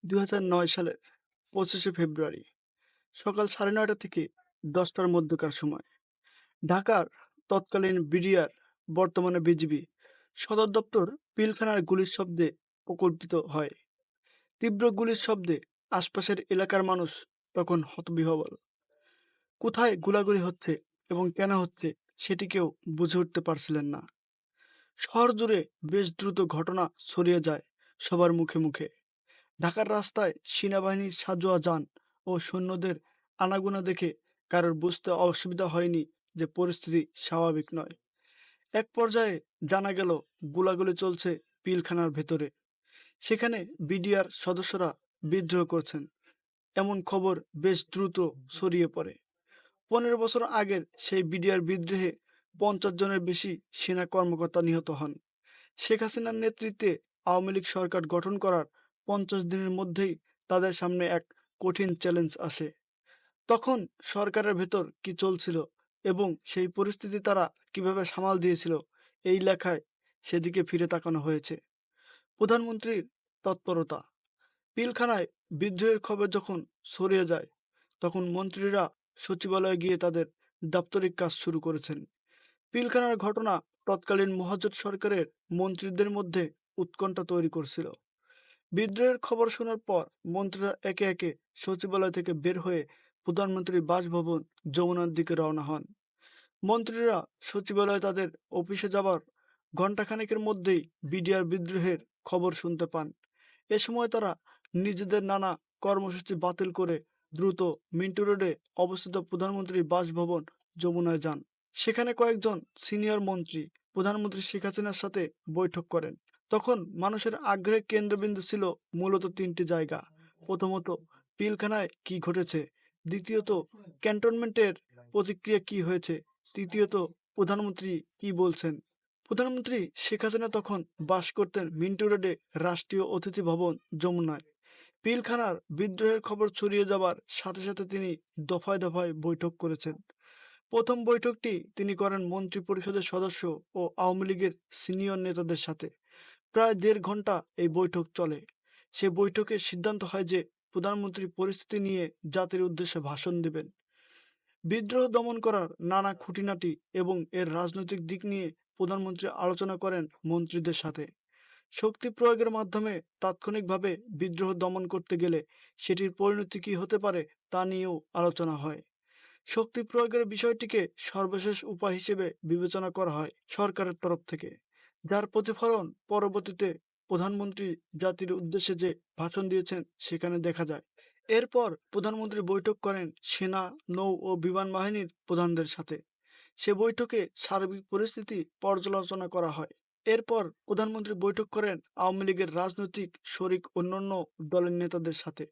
২০০৯ সালের ২৫শে ফেব্রুয়ারি সকাল ৯:৩০ থেকে ১০টার মধ্যকার সময় ঢাকার তৎকালীন বিডিআর বর্তমানে বিজিবি সদর দপ্তর পিলখানার গুলির শব্দে প্রকল্পিত হয়। তীব্র গুলির শব্দে আশপাশের এলাকার মানুষ তখন হতবিহ্বল। কোথায় গোলাগুলি হচ্ছে এবং কেন হচ্ছে সেটি কেউ বুঝে উঠতে পারছিলেন না। শহর জুড়ে বেশ দ্রুত ঘটনা ছড়িয়ে যায় সবার মুখে মুখে। ঢাকার রাস্তায় সেনাবাহিনীর সাঁজোয়া যান ও সৈন্যদের আনাগোনা দেখে কারোর বুঝতে অসুবিধা হয়নি যে পরিস্থিতি স্বাভাবিক নয়। এক পর্যায়ে জানা গেল গোলাগুলি চলছে পিলখানার ভেতরে। সেখানে বিডিআর সদস্যরা বিদ্রোহ করছেন এমন খবর বেশ দ্রুত ছড়িয়ে পড়ে। 15 বছর আগের সেই বিডিআর বিদ্রোহে 50 জনের বেশি সেনা কর্মকর্তা নিহত হন। শেখ হাসিনার নেতৃত্বে আওয়ামী লীগ সরকার গঠন করার 50 দিনের মধ্যেই তাদের সামনে এক কঠিন চ্যালেঞ্জ আসে। তখন সরকারের ভেতর কি চলছিল এবং সেই পরিস্থিতি তারা কিভাবে সামাল দিয়েছিল, এই লেখায় সেদিকে ফিরে তাকানো হয়েছে। প্রধানমন্ত্রীর তৎপরতা। পিলখানায় বিদ্রোহের খবর যখন ছড়িয়ে যায় তখন মন্ত্রীরা সচিবালয়ে গিয়ে তাদের দাপ্তরিক কাজ শুরু করেছেন। পিলখানার ঘটনা তৎকালীন মহাজোট সরকারের মন্ত্রীদের মধ্যে উৎকণ্ঠা তৈরি করছিল। বিদ্রোহের খবর শোনার পর মন্ত্রীরা একে একে সচিবালয় থেকে বের হয়ে প্রধানমন্ত্রীর বাসভবন যমুনার দিকে রওনা হন। মন্ত্রীরা সচিবালয়ে তাদের অফিসে যাবার ঘণ্টাখানেকের মধ্যেই বিডিআর বিদ্রোহের খবর শুনতে পান। এ সময় তারা নিজেদের নানা কর্মসূচি বাতিল করে দ্রুত মিন্টো রোডে অবস্থিত প্রধানমন্ত্রীর বাসভবন যমুনায় যান। সেখানে কয়েকজন সিনিয়র মন্ত্রী প্রধানমন্ত্রী শেখ হাসিনার সাথে বৈঠক করেন। তখন মানুষের আগ্রহের কেন্দ্রবিন্দু ছিল মূলত তিনটি জায়গা। প্রথমত, পিলখানায় কি ঘটেছে; দ্বিতীয়ত, ক্যান্টনমেন্টের প্রতিক্রিয়া কি হয়েছে; তৃতীয়ত, প্রধানমন্ত্রী কি বলছেন। প্রধানমন্ত্রী শেখ হাসিনা তখন বাস করতেন মিন্টো রোডে রাষ্ট্রীয় অতিথি ভবন যমুনায়। পিলখানার বিদ্রোহের খবর ছড়িয়ে যাবার সাথে সাথে তিনি দফায় দফায় বৈঠক করেছেন। প্রথম বৈঠকটি তিনি করেন মন্ত্রী পরিষদের সদস্য ও আওয়ামী লীগের সিনিয়র নেতাদের সাথে। প্রায় 1.5 ঘন্টা এই বৈঠক চলে। সে বৈঠকে সিদ্ধান্ত হয় যে প্রধানমন্ত্রী পরিস্থিতি নিয়ে জাতির উদ্দেশ্যে ভাষণ দেবেন। বিদ্রোহ দমন করার নানা খুঁটিনাটি এবং এর রাজনৈতিক দিক নিয়ে প্রধানমন্ত্রী আলোচনা করেন মন্ত্রীদের সাথে। শক্তি প্রয়োগের মাধ্যমে তাৎক্ষণিকভাবে বিদ্রোহ দমন করতে গেলে সেটির পরিণতি কী হতে পারে তা নিয়েও আলোচনা হয়। শক্তি প্রয়োগের বিষয়টিকে সর্বশেষ উপায় হিসেবে বিবেচনা করা হয় সরকারের তরফ থেকে, যার প্রতিফলন পরবর্তীতে প্রধানমন্ত্রী জাতির উদ্দেশ্যে যে ভাষণ দিয়েছেন সেখানে দেখা যায়। এরপর প্রধানমন্ত্রী বৈঠক করেন সেনা, নৌ ও বিমান বাহিনীর প্রধানদের সাথে। সে বৈঠকে সার্বিক পরিস্থিতি পর্যালোচনা করা হয়। এরপর প্রধানমন্ত্রী বৈঠক করেন আওয়ামী লীগের রাজনৈতিক শরিক অন্যান্য দলের নেতাদের সাথে।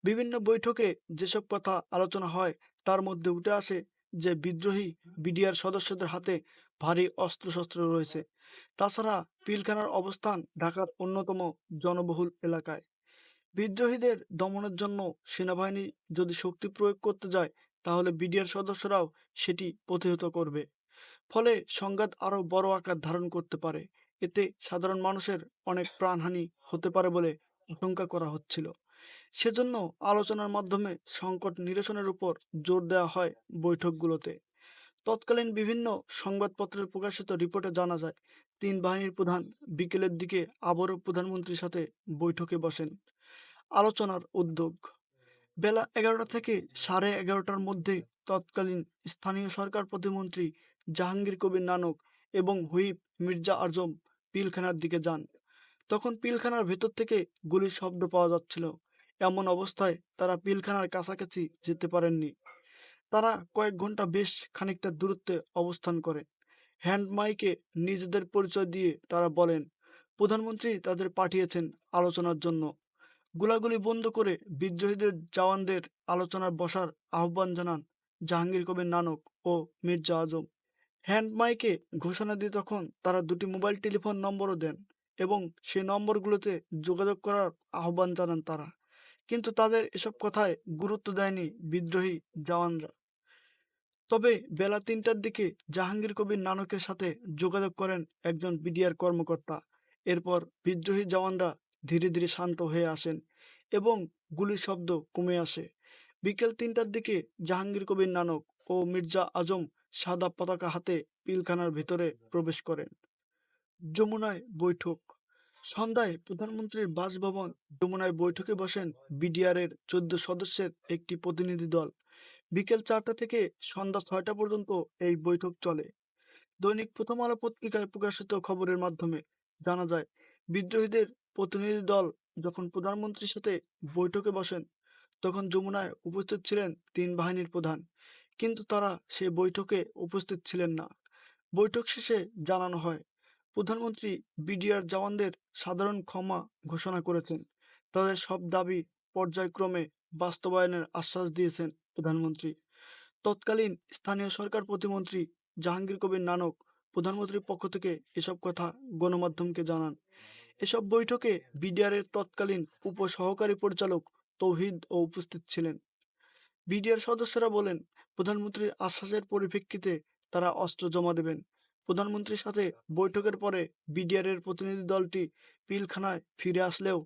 বিভিন্ন বৈঠকে যেসব কথা আলোচনা হয় তার মধ্যে উঠে আসে যে বিদ্রোহী বিডিআর সদস্যদের হাতে ভারী অস্ত্রশস্ত্র রয়েছে। তাছাড়া পিলখানার অবস্থান ঢাকার অন্যতম জনবহুল এলাকায়। বিদ্রোহীদের দমনের জন্য সেনাবাহিনী যদি শক্তি প্রয়োগ করতে যায় তাহলে বিডিআর সদস্যরাও সেটি প্রতিহত করবে। ফলে সংঘাত আরও বড় আকার ধারণ করতে পারে। এতে সাধারণ মানুষের অনেক প্রাণহানি হতে পারে বলে আশঙ্কা করা হচ্ছিল। সেজন্য আলোচনার মাধ্যমে সংকট নিরসনের উপর জোর দেওয়া হয় বৈঠকগুলোতে। তৎকালীন বিভিন্ন সংবাদপত্রের প্রকাশিত রিপোর্টে জানা যায়, তিন বাহিনীর প্রধান বিকেলের দিকে আবারও প্রধানমন্ত্রীর সাথে বৈঠকে বসেন। আলোচনার উদ্যোগ। বেলা 11টা থেকে 11:30টার মধ্যে তৎকালীন স্থানীয় সরকার প্রতিমন্ত্রী জাহাঙ্গীর কবির নানক এবং হুইপ মির্জা আজম পিলখানার দিকে যান। তখন পিলখানার ভেতর থেকে গুলির শব্দ পাওয়া যাচ্ছিল। এমন অবস্থায় তারা পিলখানার কাছাকাছি যেতে পারেননি। তারা কয়েক ঘন্টা বেশ খানিকটা দূরত্বে অবস্থান করে। হ্যান্ড মাইকে নিজেদের পরিচয় দিয়ে তারা বলেন, প্রধানমন্ত্রী তাদের পাঠিয়েছেন আলোচনার জন্য। গোলাগুলি বন্ধ করে বিদ্রোহীদের জওয়ানদের আলোচনার বসার আহ্বান জানান জাহাঙ্গীর কবির নানক ও মির্জা আজম। হ্যান্ড মাইকে ঘোষণা দিয়ে তখন তারা দুটি মোবাইল টেলিফোন নম্বরও দেন এবং সেই নম্বরগুলোতে যোগাযোগ করার আহ্বান জানান তারা। কিন্তু তাদের এসব কথায় গুরুত্ব দেয়নি বিদ্রোহী জওয়ানরা। তবে বেলা 3টার দিকে জাহাঙ্গীর কবির নানকের সাথে যোগাযোগ করেন একজন বিডিআর কর্মকর্তা। এরপর বিদ্রোহী জওয়ানরা ধীরে ধীরে শান্ত হয়ে আসেন এবং গুলির শব্দ কমে আসে। বিকেল ৩টার দিকে জাহাঙ্গীর কবির নানক ও মির্জা আজম সাদা পতাকা হাতে পিলখানার ভিতরে প্রবেশ করেন। যমুনায় বৈঠক। সন্ধ্যায় প্রধানমন্ত্রীর বাসভবন যমুনায় বৈঠকে বসেন বিডিআরের ১৪ সদস্যের একটি প্রতিনিধি দল। বিকেল ৪টা থেকে সন্ধ্যা ৬টা পর্যন্ত এই বৈঠক চলে। দৈনিক প্রথম আলো পত্রিকায় প্রকাশিত খবরের মাধ্যমে জানা যায়, বিদ্রোহীদের প্রতিনিধি দল যখন প্রধানমন্ত্রীর সাথে বৈঠকে বসেন তখন যমুনায় উপস্থিত ছিলেন ৩ বাহিনীর প্রধান, কিন্তু তারা সে বৈঠকে উপস্থিত ছিলেন না। বৈঠক শেষে জানানো হয়, প্রধানমন্ত্রী বিডিআর জওয়ানদের সাধারণ ক্ষমা ঘোষণা করেছেন। তাদের সব দাবি পর্যায়ক্রমে বাস্তবায়নের আশ্বাস দিয়েছেন প্রধানমন্ত্রী। তৎকালীন স্থানীয় সরকার প্রতিমন্ত্রী জাহাঙ্গীর কবির নানক প্রধানমন্ত্রীর পক্ষ থেকে এসব কথা গণমাধ্যমকে জানান। এসব বৈঠকে বিডিআরের তৎকালীন উপসহকারী পরিচালক তৌহিদ ও উপস্থিত ছিলেন। বিডিআর সদস্যরা বলেন, প্রধানমন্ত্রীর আশ্বাসের পরিপ্রেক্ষিতে তারা অস্ত্র জমা দেবেন। প্রধানমন্ত্রীর সাথে বৈঠকের পরে বিডিআরের প্রতিনিধি দলটি পিলখানায় ফিরে আসলেও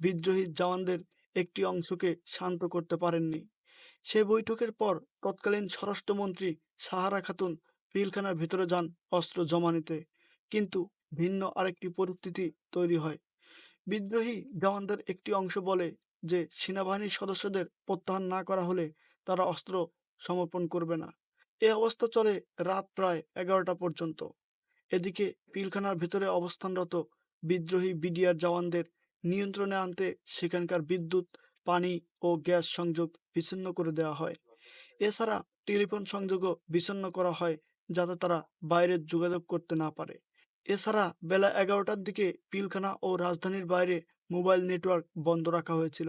বিদ্রোহী জওয়ানদের একটি অংশকে শান্ত করতে পারেননি। সেই বৈঠকের পর তৎকালীন স্বরাষ্ট্রমন্ত্রী সাহারা খাতুন পিলখানার ভিতরে যান অস্ত্র জমা নিতে, কিন্তু ভিন্ন আরেকটি পরিস্থিতি তৈরি হয়। বিদ্রোহী জওয়ানদের একটি অংশ বলে যে সেনাবাহিনীর সদস্যদের প্রত্যাহার না করা হলে তারা অস্ত্র সমর্পণ করবে না। এ অবস্থা চলে রাত প্রায় 11টা পর্যন্ত। এদিকে পিলখানার ভিতরে অবস্থানরত বিদ্রোহী বিডিআর জওয়ানদের নিয়ন্ত্রণে আনতে সেখানকার বিদ্যুৎ, পানি ও গ্যাস সংযোগ বিচ্ছিন্ন করে দেওয়া হয়। এছাড়া টেলিফোন সংযোগও বিচ্ছিন্ন করা হয় যাতে তারা বাইরে যোগাযোগ করতে না পারে। এছাড়া বেলা 11টার দিকে পিলখানা ও রাজধানীর বাইরে মোবাইল নেটওয়ার্ক বন্ধ রাখা হয়েছিল।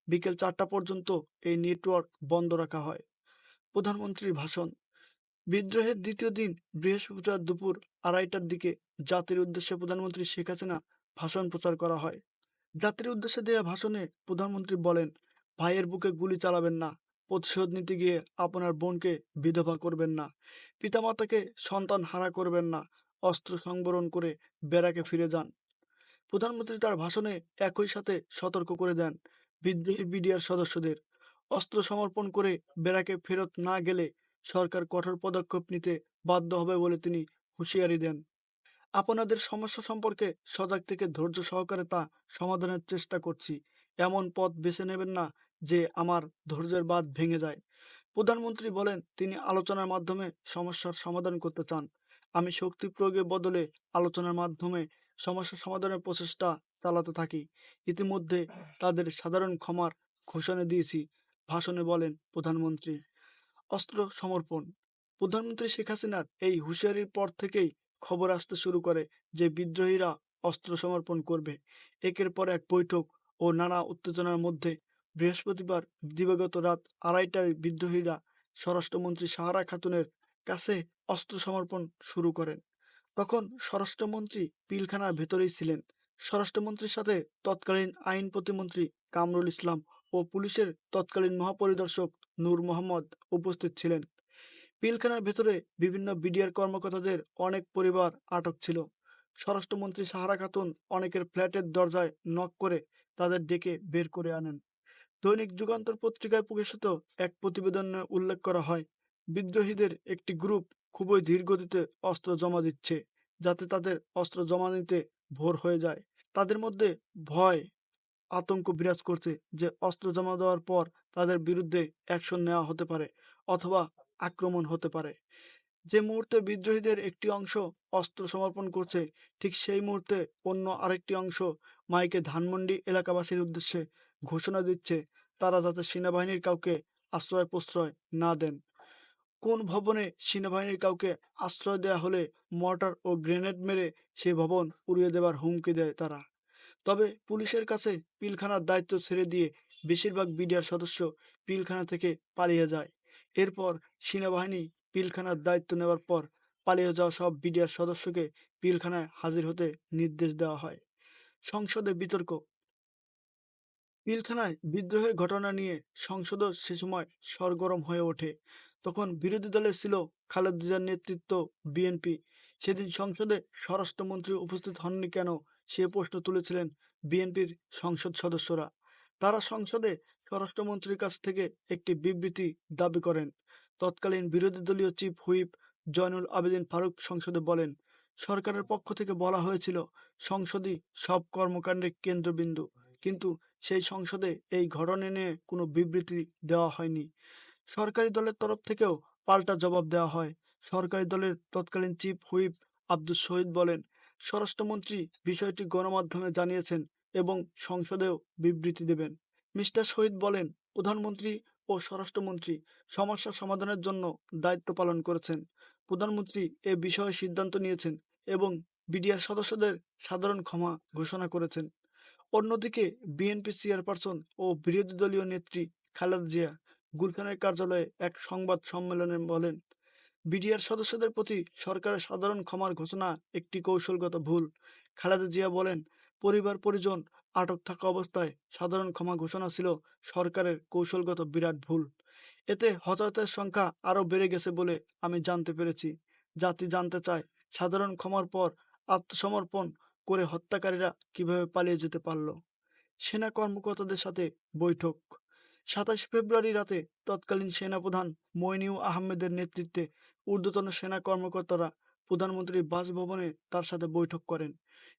বিকেল 4টা পর্যন্ত এই নেটওয়ার্ক বন্ধ রাখা হয়। প্রধানমন্ত্রীর ভাষণ। বিদ্রোহের দ্বিতীয় দিন বৃহস্পতিবার দুপুর 2:30টার দিকে জাতির উদ্দেশ্যে প্রধানমন্ত্রী শেখ হাসিনা ভাষণ প্রচার করা হয়। জাতির উদ্দেশ্যে দেয়া ভাষণে প্রধানমন্ত্রী বলেন, ভাইয়ের বুকে গুলি চালাবেন না, প্রতিশোধ নিতে গিয়ে আপনার বোনকে বিধবা করবেন না, পিতামাতাকে সন্তান হারা করবেন না, অস্ত্র সংবরণ করে ব্যারাকে ফিরে যান। প্রধানমন্ত্রী তার ভাষণে একই সাথে সতর্ক করে দেন বিদ্রোহী বিডিআর সদস্যদের, অস্ত্র সমর্পণ করে ব্যারাকে ফেরত না গেলে সরকার কঠোর পদক্ষেপ নিতে বাধ্য হবে বলে তিনি হুঁশিয়ারি দেন। আপনাদের সমস্যা সম্পর্কে সজাগ থেকে ধৈর্য সহকারে তা সমাধানের চেষ্টা করছি। এমন পথ বেছে নেবেন না যে আমার ধৈর্যের বাঁধ ভেঙে যায়। প্রধানমন্ত্রী বলেন, তিনি আলোচনার মাধ্যমে সমস্যার সমাধান করতে চান। আমি শক্তি প্রয়োগের বদলে আলোচনার মাধ্যমে সমস্যা সমাধানের প্রচেষ্টা চালাতে থাকি। ইতিমধ্যে তাদের সাধারণ ক্ষমার ঘোষণা দিয়েছি, ভাষণে বলেন প্রধানমন্ত্রী। অস্ত্র সমর্পণ। প্রধানমন্ত্রী শেখ হাসিনার এই হুঁশিয়ারির পর থেকেই খবর আসতে শুরু করে যে বিদ্রোহীরা অস্ত্র সমর্পণ করবে। একের পর এক বৈঠক ও নানা উত্তেজনার মধ্যে বৃহস্পতিবার দিবাগত রাত 2:30টায় বিদ্রোহীরা স্বরাষ্ট্রমন্ত্রী সাহারা খাতুনের কাছে অস্ত্র সমর্পণ শুরু করেন। তখন স্বরাষ্ট্রমন্ত্রী পিলখানার ভেতরেই ছিলেন। স্বরাষ্ট্রমন্ত্রীর সাথে তৎকালীন আইন প্রতিমন্ত্রী কামরুল ইসলাম ও পুলিশের তৎকালীন মহাপরিদর্শক নূর মোহাম্মদ উপস্থিত ছিলেন। পিলখানার ভেতরে বিভিন্ন বিডিআর কর্মকর্তাদের অনেক পরিবার আটক ছিল। স্বরাষ্ট্রমন্ত্রী সাহারা খাতুন অনেকের ফ্ল্যাটের দরজায় নক করে তাদের ডেকে বের করে আনেন। দৈনিক যুগান্তর পত্রিকায় প্রকাশিত এক প্রতিবেদনে উল্লেখ করা হয়, বিদ্রোহীদের একটি গ্রুপ খুবই ধীর গতিতে অস্ত্র জমা দিচ্ছে, যাতে তাদের অস্ত্র জমা নিতে ভোর হয়ে যায়। তাদের মধ্যে ভয়, আতঙ্ক বিরাজ করছে যে অস্ত্র জমা দেওয়ার পর তাদের বিরুদ্ধে অ্যাকশন নেওয়া হতে পারে অথবা আক্রমণ হতে পারে। যে মুহূর্তে বিদ্রোহীদের একটি অংশ অস্ত্র সমর্পণ করছে, ঠিক সেই মুহূর্তে অন্য আরেকটি অংশ মাইকে ধানমন্ডি এলাকাবাসীর উদ্দেশ্যে ঘোষণা দিচ্ছে তারা যাতে সেনাবাহিনীর কাউকে আশ্রয় প্রশ্রয় না দেন। কোন ভবনে সেনাবাহিনীর কাউকে আশ্রয় দেওয়া হলে মর্টার ও গ্রেনেড মেরে সেই ভবন উড়িয়ে দেবার হুমকি দেয় তারা। তবে পুলিশের কাছে পিলখানার দায়িত্ব ছেড়ে দিয়ে বেশিরভাগ বিডিআর সদস্য পিলখানা থেকে পালিয়ে যায়। এরপর সেনাবাহিনী পিলখানার দায়িত্ব নেওয়ার পর পালিয়ে যাওয়া সব বিডিআর সদস্যকে পিলখানায় হাজির হতে নির্দেশ দেওয়া হয়। সংসদে বিতর্ক। পিলখানায় বিদ্রোহের ঘটনা নিয়ে সংসদও সে সময় সরগরম হয়ে ওঠে। তখন বিরোধী দলে ছিল খালেদা জিয়ার নেতৃত্ব বিএনপি। সেদিন সংসদে স্বরাষ্ট্রমন্ত্রী উপস্থিত হননি কেন, সে প্রশ্ন তুলেছিলেন বিএনপির সংসদ সদস্যরা। তারা সংসদে স্বরাষ্ট্রমন্ত্রীর কাছ থেকে একটি বিবৃতি দাবি করেন। তৎকালীন বিরোধী দলীয় চিফ হুইপ জয়নুল আবেদিন ফারুক সংসদে বলেন, সরকারের পক্ষ থেকে বলা হয়েছিল সংসদই সব কর্মকাণ্ডের কেন্দ্রবিন্দু, কিন্তু সেই সংসদে এই ঘটনা নিয়ে কোনো বিবৃতি দেওয়া হয়নি। সরকারি দলের তরফ থেকেও পাল্টা জবাব দেওয়া হয়। সরকারি দলের তৎকালীন চিফ হুইপ আব্দুস শহীদ বলেন, স্বরাষ্ট্রমন্ত্রী বিষয়টি গণমাধ্যমে জানিয়েছেন এবং সংসদেও বিবৃতি দেবেন। মিস্টার শহীদ বলেন, প্রধানমন্ত্রী ও স্বরাষ্ট্রমন্ত্রী সমস্যা সমাধানের জন্য দায়িত্ব পালন করেছেন। প্রধানমন্ত্রী এ বিষয়ে সিদ্ধান্ত নিয়েছেন এবং বিডিআর সদস্যদের সাধারণ ক্ষমা ঘোষণা করেছেন। অন্যদিকে বিএনপি চেয়ারপারসন ও বিরোধী দলীয় নেত্রী খালেদা জিয়া গুলশানের কার্যালয়ে এক সংবাদ সম্মেলনে বলেন, বিডিআর সদস্যদের প্রতি সরকারের সাধারণ ক্ষমার ঘোষণা একটি কৌশলগত ভুল। খালেদা জিয়া বলেন, পরিবার পরিজন আটক থাকা অবস্থায় সাধারণ ক্ষমা ঘোষণা ছিল সরকারের কৌশলগত বিরাট ভুল। এতে হতাহতের সংখ্যা আরও বেড়ে গেছে বলে আমি জানতে পেরেছি। জাতি জানতে চায়, সাধারণ ক্ষমার পর আত্মসমর্পণ করে হত্যাকারীরা কিভাবে পালিয়ে যেতে পারল। সেনা কর্মকর্তাদের সাথে বৈঠক। ২৭ ফেব্রুয়ারি রাতে তৎকালীন সেনাপ্রধান মইনুল আহমেদের নেতৃত্বে ঊর্ধ্বতন সেনা কর্মকর্তারা প্রধানমন্ত্রীর বাসভবনে তার সাথে বৈঠক করেন।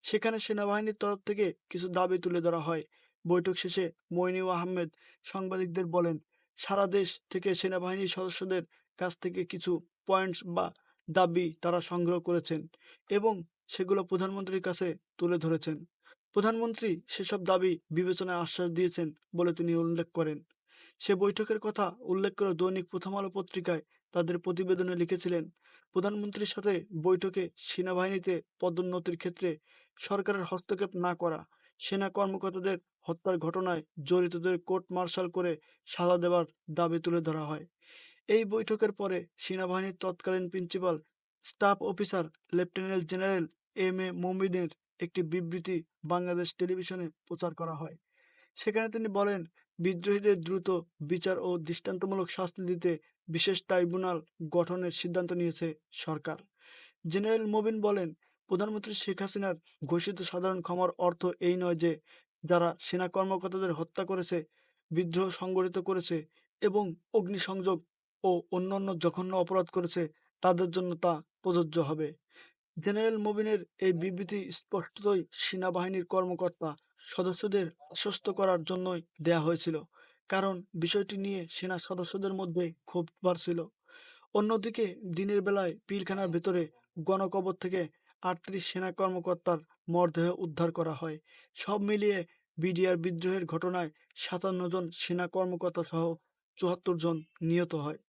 সেখানে সেনাবাহিনীর তরফ থেকে কিছু দাবি তুলে ধরা হয়। বৈঠক শেষে মইনুল আহমেদ সাংবাদিকদের বলেন, সারা দেশ থেকে সেনাবাহিনীর সদস্যদের কাছ থেকে কিছু পয়েন্টস বা দাবি তারা সংগ্রহ করেছেন এবং সেগুলো প্রধানমন্ত্রীর কাছে তুলে ধরেছেন। প্রধানমন্ত্রী সেসব দাবি বিবেচনায় আশ্বাস দিয়েছেন বলে তিনি উল্লেখ করেন। সে বৈঠকের কথা উল্লেখ করে দৈনিক প্রথম আলো পত্রিকায় তাদের প্রতিবেদনে লিখেছিলেন, প্রধানমন্ত্রীর সাথে বৈঠকে সেনাবাহিনীতে পদোন্নতির ক্ষেত্রে সরকারের হস্তক্ষেপ না করা, সেনা কর্মকর্তাদের হত্যার ঘটনায় জড়িতদের কোর্ট মার্শাল করে সাজা দেওয়ার দাবি তুলে ধরা হয়। এই বৈঠকের পরে সেনাবাহিনীর তৎকালীন principal staff officer lieutenant general M মুমিনের একটি বিবৃতি বাংলাদেশ টেলিভিশনে প্রচার করা হয়। সেখানে তিনি বলেন, বিদ্রোহীদের দ্রুত বিচার ও দৃষ্টান্তমূলক শাস্তি দিতে বিশেষ ট্রাইব্যুনাল গঠনের সিদ্ধান্ত নিয়েছে সরকার। জেনারেল মুবিন বলেন, প্রধানমন্ত্রী শেখ হাসিনার ঘোষিত সাধারণ ক্ষমার অর্থ এই নয় যে যারা সেনা কর্মকর্তাদের হত্যা করেছে, বিদ্রোহ সংগঠিত করেছে এবং অগ্নিসংযোগ ও অন্যান্য জঘন্য অপরাধ করেছে তাদের জন্য তা প্রযোজ্য হবে। জেনারেল মুবিনের এই বিবৃতি স্পষ্টতই সেনাবাহিনীর কর্মকর্তা সদস্যদের আশ্বস্ত করার জন্যই দেয়া হয়েছিল, কারণ বিষয়টি নিয়ে সেনা সদস্যদের মধ্যে ক্ষোভ বাড়ছিল। অন্যদিকে দিনের বেলায় পিলখানার ভেতরে গণকবর থেকে ৩৮ সেনা কর্মকর্তার মরদেহ উদ্ধার করা হয়। সব মিলিয়ে বিডিআর বিদ্রোহের ঘটনায় ৫৭ জন সেনা কর্মকর্তা সহ ৭৪ জন নিহত হয়।